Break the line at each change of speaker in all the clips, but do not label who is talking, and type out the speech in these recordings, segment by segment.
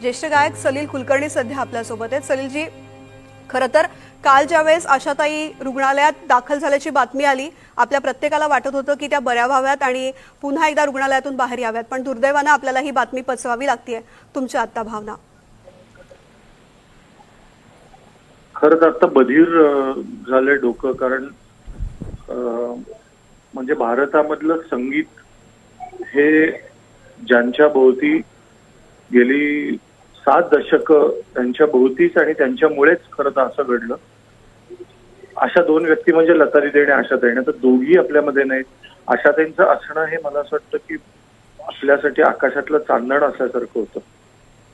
ज्येष्ठ गायक सलील कुलकर्णी सध्या आपल्यासोबत आहेत। सलीलजी, खरं तर काल ज्यावेळेस आशाताई रुग्णालयात दाखल झाल्याची बातमी आली, आपल्या प्रत्येकाला वाटत होतं की त्या बऱ्या व्हाव्यात आणि पुन्हा एकदा रुग्णालयातून बाहेर याव्यात, पण दुर्दैवानं आपल्याला ही बातमी पचवावी लागतेय। तुमच्या आत्ता भावना?
खरंच आता बधीर झालंय डोकं, कारण म्हणजे भारतामधलं संगीत हे ज्यांच्या भोवती गेली 7 दशकं त्यांच्या भोवतीच आणि त्यांच्यामुळेच खरं तर असं घडलं। अशा दोन व्यक्ती म्हणजे लतादीदी आणि आशाताई, तर दोघी आपल्यामध्ये नाहीत। आशाताईंचं असणं हे मला असं वाटतं की आपल्यासाठी आकाशातलं चांदण असल्यासारखं होतं,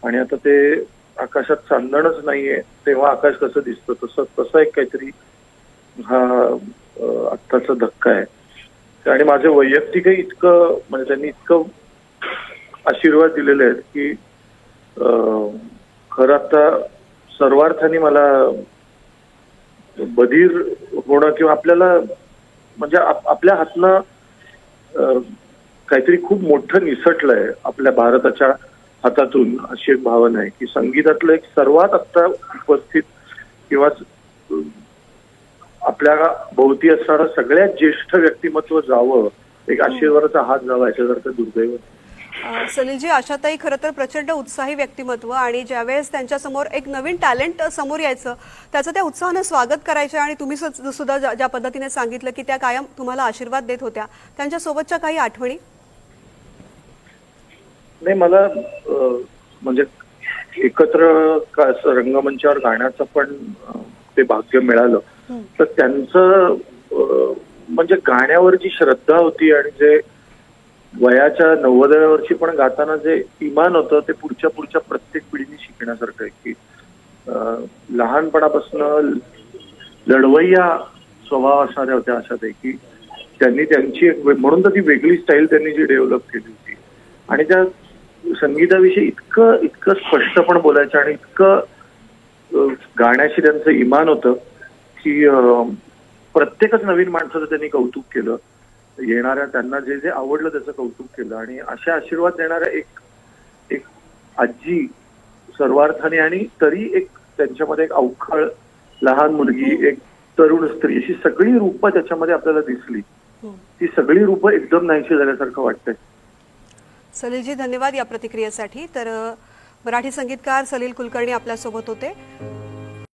आणि आता ते आकाशात चांदणच नाहीये, तेव्हा आकाश कसं दिसतं तसं एक काहीतरी हा आत्ताचा धक्का आहे। आणि माझं वैयक्तिकही इतकं म्हणजे त्यांनी इतकं आशीर्वाद दिलेले आहेत की खरं आता सर्वार्थाने मला बधीर होणं किंवा आपल्याला म्हणजे आपल्या हातनं काहीतरी खूप मोठं निसटलंय आपल्या भारताच्या हातातून, अशी एक भावना आहे की संगीतातलं एक सर्वात आता उपस्थित किंवा आपल्या भोवती असणारं सगळ्यात ज्येष्ठ व्यक्तिमत्व जावं, एक आशीर्वादाचा हात जावा, याच्यासारखं दुर्दैव।
सलीलजी, आशाताई खरं तर प्रचंड उत्साही व्यक्तिमत्व, आणि ज्यावेळेस त्यांच्या समोर एक नवीन टॅलेंट समोर यायचं त्याचं त्या उत्साहानं स्वागत करायचं, आणि तुम्ही सुद्धा ज्या पद्धतीने सांगितलं की त्या कायम तुम्हाला आशीर्वाद देत होत्या, त्यांच्या सोबतच्या काही आठवणी?
नाही, मला म्हणजे एकत्र रंगमंचावर गाण्याचं पण ते भाग्य मिळालं, तर त्यांचं म्हणजे गाण्यावर जी श्रद्धा होती आणि जे वयाच्या 90व्या वर्षी पण गाताना जे इमान होतं, ते पुढच्या प्रत्येक पिढीने शिकण्यासारखं आहे की लहानपणापासून लढवय्या स्वभाव असणाऱ्या होत्या आशाताई, की त्यांनी त्यांची एक म्हणून तर ती वेगळी स्टाईल त्यांनी जी डेव्हलप केली होती, आणि त्या संगीताविषयी इतकं स्पष्टपणे बोलायचं आणि इतकं गाण्याशी त्यांचं इमान होतं की प्रत्येकच नवीन माणसाचं त्यांनी कौतुक केलं, येणाऱ्या त्यांना जे जे आवडलं त्याचं कौतुक केलं, आणि अशा आशीर्वाद देणाऱ्या एक आजी सर्वार्थाने, आणि तरी एक त्यांच्यामध्ये एक अवखळ लहान मुलगी, एक तरुण स्त्री, अशी सगळी रूपं त्याच्यामध्ये आपल्याला दिसली। ती सगळी रूपं एकदम नाहीशी झाल्यासारखं वाटतंय।
सलीलजी, धन्यवाद या प्रतिक्रियेसाठी। तर मराठी संगीतकार सलील कुलकर्णी आपल्यासोबत होते।